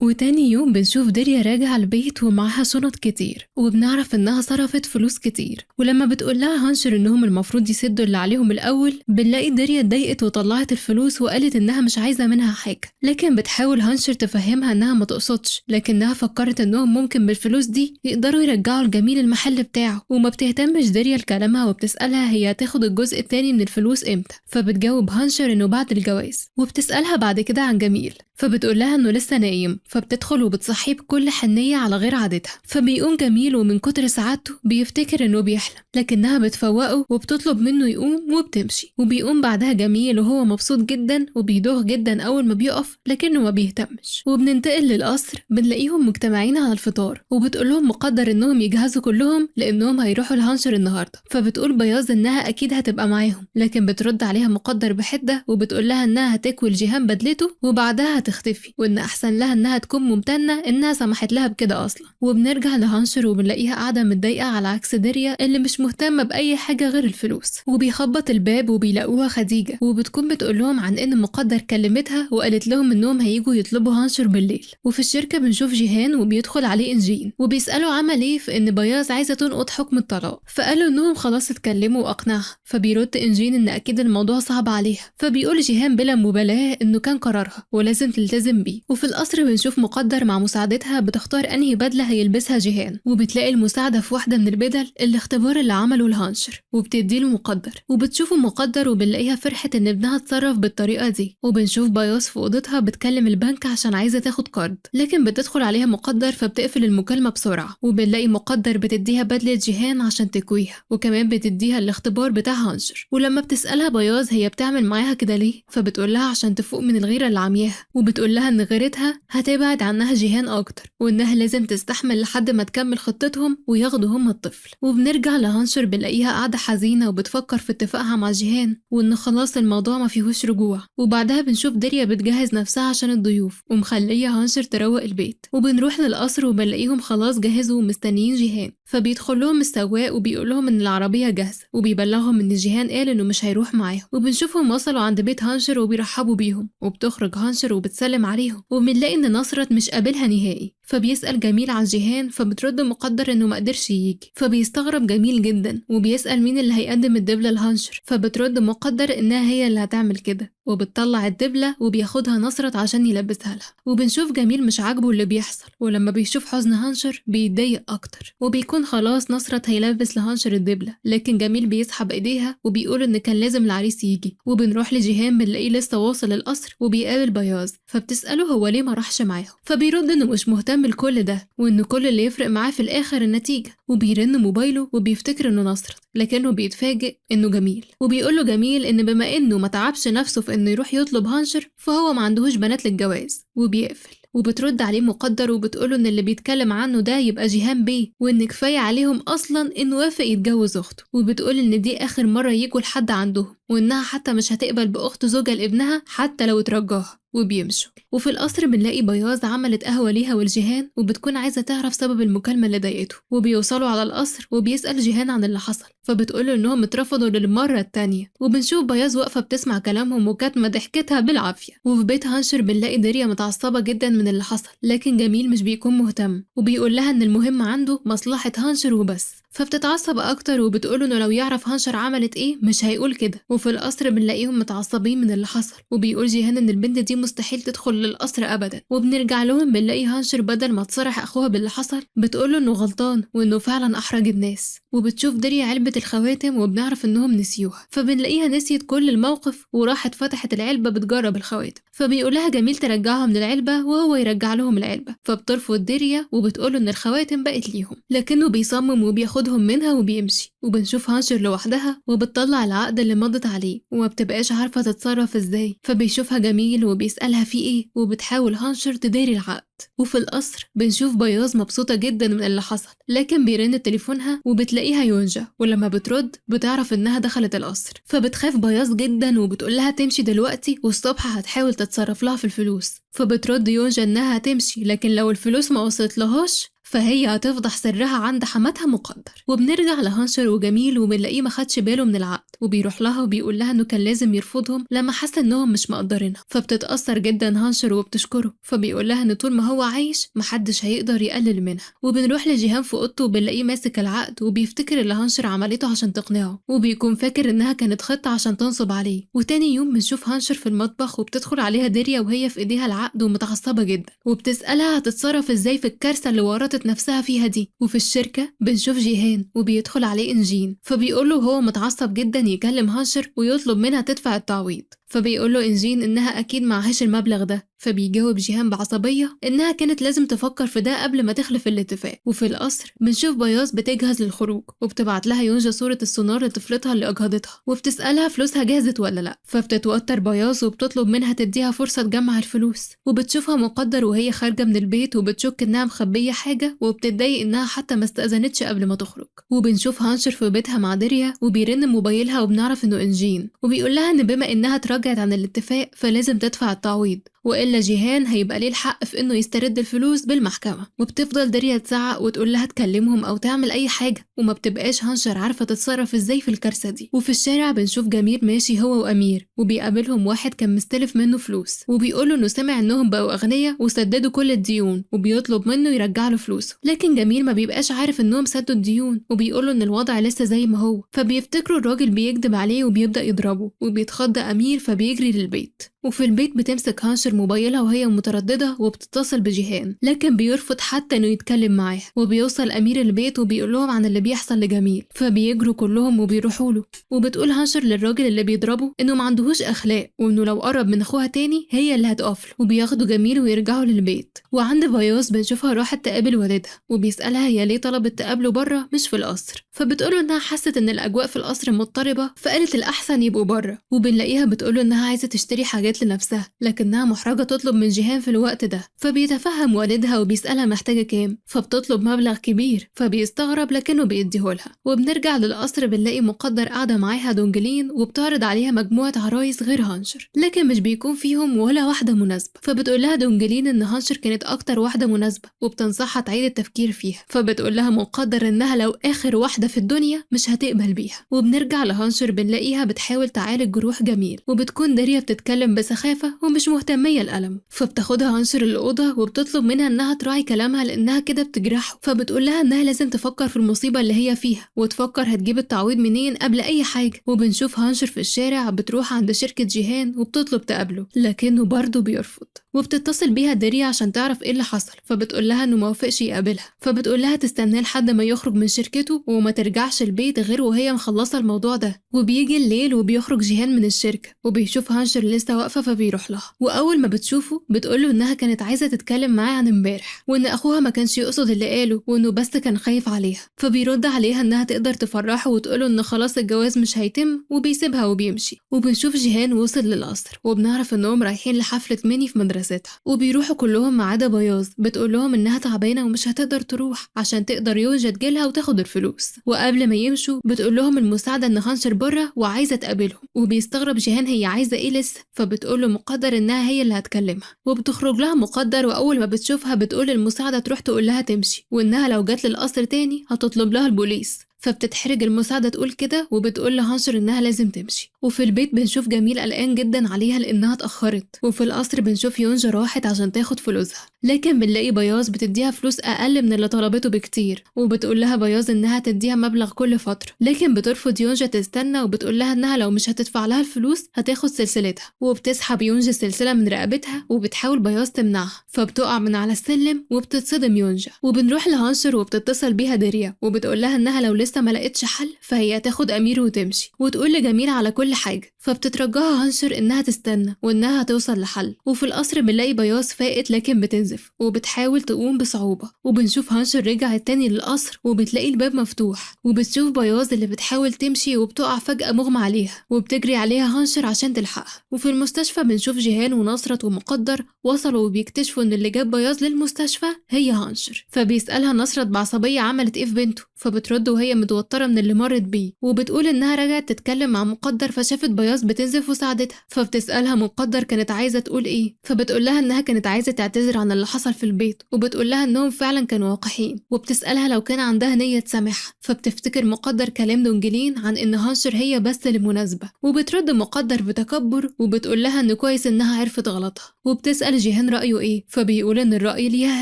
وتاني يوم بنشوف داليا راجعة البيت ومعاها شنط كتير، وبنعرف انها صرفت فلوس كتير. ولما بتقول لها هانشر انهم المفروض يسدوا اللي عليهم الاول، بنلاقي داليا اتضايقت وطلعت الفلوس وقالت انها مش عايزة منها حاجة. لكن بتحاول هانشر تفهمها انها ما تقصدش، لكنها فكرت انهم ممكن بالفلوس دي يقدروا يرجعوا الجميل المحل بتاعه. وما بتهتمش داليا لكلامها وبتسألها هي هتاخد الجزء التاني من الفلوس امتى، فبتجاوب هانشر انه بعد الجواز. وبتسألها بعد كده عن جميل، فبتقول لها انه لسه نايم، فبتدخل وبتصحيه بكل حنية على غير عادتها. فبيقوم جميل ومن كتر سعادته بيفتكر انه بيحلم، لكنها بتفوقه وبتطلب منه يقوم وبتمشي. وبيقوم بعدها جميل وهو مبسوط جدا وبيدوخ جدا اول ما بيقف، لكنه ما بيهتمش. وبننتقل للقصر، بنلاقيهم مجتمعين على الفطار، وبتقول لهم مقدر انهم يجهزوا كلهم لانهم هيروحوا لهانشر النهارده. فبتقول بياض انها اكيد هتبقى معاهم، لكن بترد عليها مقدر بحده وبتقول لها انها هتاكل جيهان بدلته وبعدها هتختفي، وان احسن لها انها تكون ممتنه انها سمحت لها بكده اصلا. وبنرجع لهانشر وبنلاقيها قاعده متضايقه على عكس داريا اللي مش مهتمه باي حاجه غير الفلوس. وبيخبط الباب وبيلاقوها خديجه، وبتكون بتقول لهم عن ان مقدر كلمتها وقالت لهم انهم هيجوا يطلبوا هانشر بالليل. وفي الشركه بنشوف جيهان وبيدخل عليه انجين وبيساله عمل ايه في ان بياض عايزه تنقض حكم الطلاق، فقالوا انهم خلاص اتكلموا واقنعها. فبيرد انجين ان اكيد الموضوع صعب عليها، فبيقول جيهان بلا مبالاه انه كان قرارها ولازم تلتزم بيه. وفي القصر بنشوف مقدر مع مساعدتها بتختار انهي بدله هيلبسها جيهان، وبتلاقي المساعده في واحده من البدل الاختبار اللي عمله الهانشر وبتديله مقدر. وبتشوفه مقدر وبنلاقيها فرحت ان ابنها اتصرف بالطريقه دي. وبنشوف بياض في اوضتها بتكلم البنك عشان عايزه تاخد كارد، لكن بتدخل عليها مقدر فبتقفل المكالمه بسرعه. وبنلاقي مقدر بتديها بدله جيهان عشان تكويها، وكمان بتديها الاختبار بتاع هانشر. ولما بتسالها بياض هي بتعمل معاها كده ليه، فبتقول لها عشان تفوق من الغيره اللي عمياها. وبتقول لها ان غيرتها هتبعد عنها جيهان اكتر، وانها لازم تستحمل لحد ما تكمل خطتهم وياخدوا هم الطفل. وبنرجع لهانشر بنلاقيها قاعده حزينه وبتفكر في اتفاقها مع جيهان وان خلاص الموضوع ما فيهوش رجوع. وبعدها بنشوف داريا بتجهز نفسها عشان الضيوف ومخليه هانشر تروق البيت. وبنروح للقصر وبنلاقيهم خلاص جهزوا ومستنيين جيهان، فبيدخل لهم السواق وبيقول لهم ان العربيه جاهزه، وبيبلغهم ان جيهان قال انه مش هيروح معاهم. وبنشوفهم وصلوا عند بيت هانشر وبيرحبوا بيهم، وبتخرج هانشر وبتسلم عليهم. وبنلاقي ان نصرت مش قابلها نهائي، فبيسأل جميل عن جيهان، فبترد مقدر انه ما قدرش يجي. فبيستغرب جميل جدا وبيسأل مين اللي هيقدم الدبلة لهانشر، فبترد مقدر انها هي اللي هتعمل كده. وبتطلع الدبلة وبياخدها نصرت عشان يلبسها لها. وبنشوف جميل مش عاجبه اللي بيحصل، ولما بيشوف حزن هانشر بيتضايق اكتر. وبيكون خلاص نصرت هيلبس لهانشر الدبلة، لكن جميل بيسحب ايديها وبيقول ان كان لازم العريس يجي. وبنروح لجيهان بنلاقيه لسه واصل القصر وبيقابل بياض، فبتسأله هو ليه ما راحش معاهم، فبيرد انه مش مهتم لكل ده، وان كل اللي يفرق معاه في الاخر النتيجة. وبيرن موبايله وبيفتكر انه نصرت، لكنه بيتفاجئ انه جميل. وبيقول له جميل ان بما انه ما تعبش نفسه في انه يروح يطلب هانشر فهو ما عندهوش بنات للجواز، وبيقفل. وبترد عليه مقدر وبتقوله ان اللي بيتكلم عنه ده يبقى جيهان بيه، وان كفايه عليهم اصلا انه وافق يتجوز اخته. وبتقول ان دي اخر مره يجوا لحد عندهم، وانها حتى مش هتقبل باخت زوجها لابنها حتى لو اترجاها. وبيمشوا. وفي القصر بنلاقي بياض عملت قهوه ليها ولجيهان، وبتكون عايزه تعرف سبب المكالمه اللي ضايقته. وبيوصلوا على القصر وبيسال جيهان عن اللي حصل، فبتقوله انهم اترفضوا للمره التانية. وبنشوف بياض واقفه بتسمع كلامهم وكاتمه ضحكتها بالعافيه. وفي بيت هانشر بنلاقي داريا متعصبه جدا من اللي حصل، لكن جميل مش بيكون مهتم وبيقول لها ان المهم عنده مصلحه هانشر وبس. فبتتعصب اكتر وبتقوله انه لو يعرف هانشر عملت ايه مش هيقول كده. وفي القصر بنلاقيهم متعصبين من اللي حصل، وبيقول جيهان ان البنت دي مستحيل تدخل للقصر ابدا. وبنرجع لهم بنلاقي هانشر بدل ما تصرح اخوها باللي حصل بتقوله انه غلطان وانه فعلا احرج الناس. وبتشوف داريا علبه الخواتم وبنعرف انهم نسيوها، فبنلاقيها نسيت كل الموقف وراحت فتحت العلبه بتجرب الخواتم. فبيقولها جميل ترجعها من العلبه وهو يرجع لهم العلبه، فبترفض داريا وبتقوله ان الخواتم بقت ليهم، لكنه بيصمم وبياخدهم منها وبيمشي. وبنشوف هانشر لوحدها وبتطلع العقد اللي مضت عليه وما بتبقاش عارفه تتصرف ازاي. فبيشوفها جميل وبيسالها في ايه، وبتحاول هانشر تداري العقد. وفي القصر بنشوف بياض مبسوطة جدا من اللي حصل، لكن بيرن تليفونها وبتلاقيها يونجا، ولما بترد بتعرف انها دخلت القصر. فبتخاف بياض جدا وبتقول لها تمشي دلوقتي والصبح هتحاول تتصرف لها في الفلوس. فبترد يونجا انها هتمشي، لكن لو الفلوس ما وصلت لهاش فهي هتفضح سرها عند حماتها مقدر. وبنرجع لهانشر وجميل وبنلاقيه ما خدش باله من العقد، وبيروح لها وبيقول لها انه كان لازم يرفضهم لما حس انهم مش مقدرينها. فبتتأثر جدا هانشر وبتشكره، فبيقول لها ان طول ما هو عايش محدش هيقدر يقلل منها. وبنروح لجيهان في اوضته وبنلاقيه ماسك العقد وبيفتكر اللي هانشر عملته عشان تقنعه، وبيكون فاكر انها كانت خطة عشان تنصب عليه. وتاني يوم بنشوف هانشر في المطبخ وبتدخل عليها ديريا وهي في ايديها العقد ومتعصبة جدا، وبتسألها هتتصرف ازاي في الكارثة اللي ورطت نفسها فيها دي. وفي الشركة بنشوف جيهان وبيدخل عليه إنجين، فبيقوله هو متعصب جدا يكلم هانشر ويطلب منها تدفع التعويض. فبيقوله إنجين إنها أكيد معهاش المبلغ ده، فبيجاوب جيهان بعصبية إنها كانت لازم تفكر في ده قبل ما تخلف الاتفاق. وفي القصر بنشوف بياض بتجهز للخروج وبتبعت لها يونجا صورة السونار لطفلتها اللي أجهضتها وبتسألها فلوسها جهزت ولا لأ. فبتتوتر بياض وبتطلب منها تديها فرصة تجمع الفلوس، وبتشوفها مقدر وهي خارجة من البيت وبتشك إنها مخبية حاجة وبتتضايق إنها حتى ما استأذنتش قبل ما تخرج. وبنشوف هانشر في بيتها مع ديريا وبيرن موبايلها وبنعرف إنه إنجين، وبيقول لها إن بما إنها تراجعت عن الاتفاق فلازم تدفع التعويض، وإلا جيهان هيبقى ليه الحق في إنه يسترد الفلوس بالمحكمة. وبتفضل داريا تزعق وتقول لها تكلمهم أو تعمل أي حاجة، وما بتبقاش هانشر عارفة تتصرف إزاي في الكارثة دي. وفي الشارع بنشوف جميل ماشي هو وأمير، وبيقابلهم واحد كان مستلف منه فلوس وبيقوله إنه سمع إنهم بقوا أغنياء وسددوا كل الديون، وبيطلب منه يرجع له فلوسه. لكن جميل ما بيبقاش عارف إنهم سدوا الديون وبيقوله إن الوضع لسه زي ما هو، فبيفتكروا الراجل بيكذب عليه وبيبدأ يضربه، وبيتخض أمير فبيجري للبيت. وفي البيت بتمسك هانشر موبايلها وهي مترددة وبتتصل بجيهان، لكن بيرفض حتى انه يتكلم معاها. وبيوصل امير البيت وبيقول لهم عن اللي بيحصل لجميل، فبيجروا كلهم وبيروحوا له. وبتقول هانشر للراجل اللي بيضربه انه ما عندهوش اخلاق، وانه لو قرب من اخوها تاني هي اللي هتقفله. وبياخدوا جميل ويرجعوا للبيت. وعند بياض بنشوفها راحت تقابل والدها وبيسألها هي ليه طلبت تقابله بره مش في القصر، فبتقوله انها حست ان الاجواء في القصر مضطربة فقالت الاحسن يبقوا بره. وبنلاقيها بتقوله انها عايزة تشتري حاجات لنفسها لكنها محرجة تطلب من جيهان في الوقت ده، فبيتفهم والدها وبيسألها محتاجة كام، فبتطلب مبلغ كبير فبيستغرب لكنه بيديهولها. وبنرجع للقصر بنلاقي مقدر قاعدة معاها دونجلين وبتعرض عليها مجموعة عرايس غير هانشر، لكن مش بيكون فيهم ولا واحدة مناسبة. فبتقول لها دونجلين ان هانشر كانت اكتر واحدة مناسبة وبتنصحها تعيد التفكير فيها، فبتقول لها مقدر انها لو اخر واحدة في الدنيا مش هتقبل بيها. وبنرجع لهانشر بنلاقيها بتحاول تعالج جروح جميل، وبتكون داريا بتتكلم بسخافة ومش مهتمية لألمه، فبتاخدها هانشر الأوضة وبتطلب منها انها تراعي كلامها لانها كده بتجرحه. فبتقول لها انها لازم تفكر في المصيبة اللي هي فيها وتفكر هتجيب التعويض منين قبل اي حاجة. وبنشوف هانشر في الشارع بتروح عند شركة جيهان وبتطلب تقابله لكنه برضه بيرفض. وبتتصل بيها داريا عشان تعرف ايه اللي حصل، فبتقول لها انه موافقش يقابلها، فبتقول لها تستناه لحد ما يخرج من شركته وما ترجعش البيت غير وهي مخلصة الموضوع ده. وبيجي الليل وبيخرج جيهان من الشركة وبيشوف هانشر لسه واقفة فبيروح لها، واول ما بتشوفه بتقوله انها كانت عايزة تتكلم معاه عن امبارح وان اخوها ما كانش يقصد اللي قاله وانه بس كان خايف عليها. فبيرد عليها انها تقدر تفرحه وتقوله ان خلاص الجواز مش هيتم وبيسيبها وبيمشي. وبنشوف جيهان وصل للقصر وبنعرف انهم رايحين لحفلة ميني في مدرستها، وبيروحوا كلهم ما عدا بياض بتقول لهم انها تعبانة ومش هتقدر تروح عشان تقدر يونجا تجيلها وتاخد الفلوس. وقبل ما يمشوا بتقول لهم المساعدة ان هانشر بره وعايزة تقابلهم، وبيستغرب جيهان هي عايزة ايه لسه، فبتقول له مقدر انها هي اللي هتكلمها. وبتخرج لها مقدر واول ما بتشوفها بتقول المساعدة تروح تقول لها تمشي وانها لو جات للقصر تاني هتطلب لها البوليس. فبتتحرج المساعدة تقول كده وبتقول لهانشر انها لازم تمشي. وفي البيت بنشوف جميل قلقان جدا عليها لانها اتأخرت. وفي القصر بنشوف يونجا راحت عشان تاخد فلوسها، لكن بنلاقي بياض بتديها فلوس اقل من اللي طلبته بكتير، وبتقول لها بياض انها تديها مبلغ كل فترة، لكن بترفض يونجا تستنى وبتقول لها انها لو مش هتدفع لها الفلوس هتاخد سلسلتها. وبتسحب يونجا السلسلة من رقبتها وبتحاول بياض تمنعها، فبتقع من على السلم وبتتصدم يونجا. وبنروح لهانشر وبتتصل بيها داريا وبتقول لها انها لو لسه ما لقتش حل فهي هتاخد امير وتمشي، وتقول لجميل على كل حاجة. فبتترجاها هانشر انها تستنى وانها هتوصل لحل. وفي القصر بنلاقي بياض فائت لكن بتنزف وبتحاول تقوم بصعوبة، وبنشوف هانشر رجعت تاني للقصر وبتلاقي الباب مفتوح، وبتشوف بياض اللي بتحاول تمشي وبتقع فجأة مغمى عليها، وبتجري عليها هانشر عشان تلحقها. وفي المستشفى بنشوف جيهان ونصرت ومقدر وصلوا وبيكتشفوا ان اللي جاب بياض للمستشفى هي هانشر، فبيسألها نصرت بعصبية عملت ايه في بنته، فبترد وهي متوترة من اللي مرت بيه، وبتقول إنها رجعت تتكلم مع مقدر فشافت بياض بتنزف وساعدتها. فبتسألها مقدر كانت عايزة تقول إيه، فبتقول لها إنها كانت عايزة تعتذر عن اللي حصل في البيت، وبتقول لها إنهم فعلا كانوا وقحين، وبتسألها لو كان عندها نية تسامحها. فبتفتكر مقدر كلام دونجلين عن إن هانشر هي بس المناسبة، وبترد مقدر بتكبر وبتقول لها إن كويس إنها عرفت غلطها. وبتسأل جيهان رأيه إيه، فبيقول إن الرأي ليها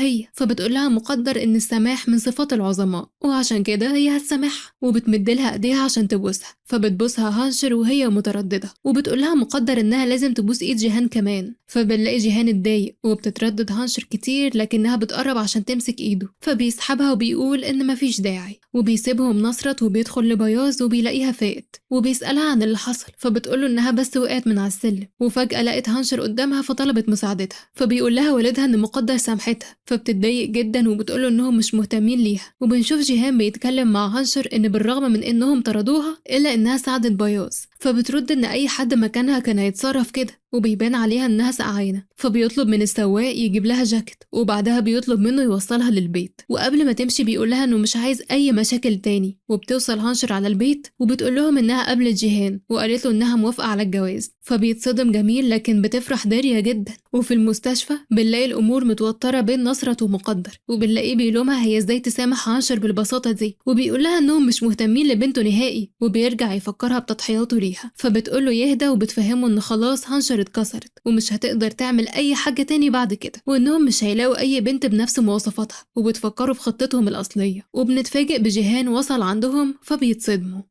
هي. فبتقول لها مقدر إن السماح من صفات العظماء وعشان كده هي هتسامحها، وبتمدلها إيديها عشان تبوسها. فبتبوسها هانشر وهي مترددة، وبتقول لها مقدر إنها لازم تبوس إيد جيهان كمان. فبنلاقي جيهان اتضايق وبتتردد هانشر كتير لكنها بتقرب عشان تمسك إيده، فبيسحبها وبيقول إن مفيش داعي، وبيسيبهم نصرت وبيدخل لبياض وبيلاقيها فاقت وبيسألها عن اللي حصل. فبتقوله إنها بس وقعت من على السلم، وفجأة لقت هانشر قدامها فطلبت مساعدتها. فبيقول لها والدها إن مقدر سامحتها، فبتتضايق جدا وبتقوله إنهم مش مهتمين ليها. وبنشوف جيهان بيتكلم مع هانشر إن بالرغم من إنهم طردوها إلا إنها ساعدت بياض، فبترد إن أي حد مكانها كان هيتصرف كده، وبيبان عليها إنها سقعانة. فبيطلب من السواق يجيب لها جاكيت، وبعدها بيطلب منه يوصلها للبيت، وقبل ما تمشي بيقول لها إنه مش عايز أي مشاكل تاني. وبتوصل هانشر على البيت وبتقول لهم إنها قابلت جيهان وقالت له إنها موافقة على الجواز. فبيتصدم جميل لكن بتفرح داريا جدا. وفي المستشفى بنلاقي الأمور متوترة بين نصرت ومقدر، وبنلاقيه بيلومها هي إزاي تسامح هانشر بالبساطة دي، وبيقول لها إنهم مش مهتمين لبنته نهائي، وبيرجع يفكرها بتضحياته ليها. فبتقول له يهدى وبتفهمه إن خلاص هانشر اتكسرت ومش هتقدر تعمل أي حاجة تاني بعد كده، وإنهم مش هيلاقوا أي بنت بنفس مواصفاتها، وبتفكروا في خطتهم الأصلية. وبنتفاجئ بجيهان وصل عندهم فبيتصدموا.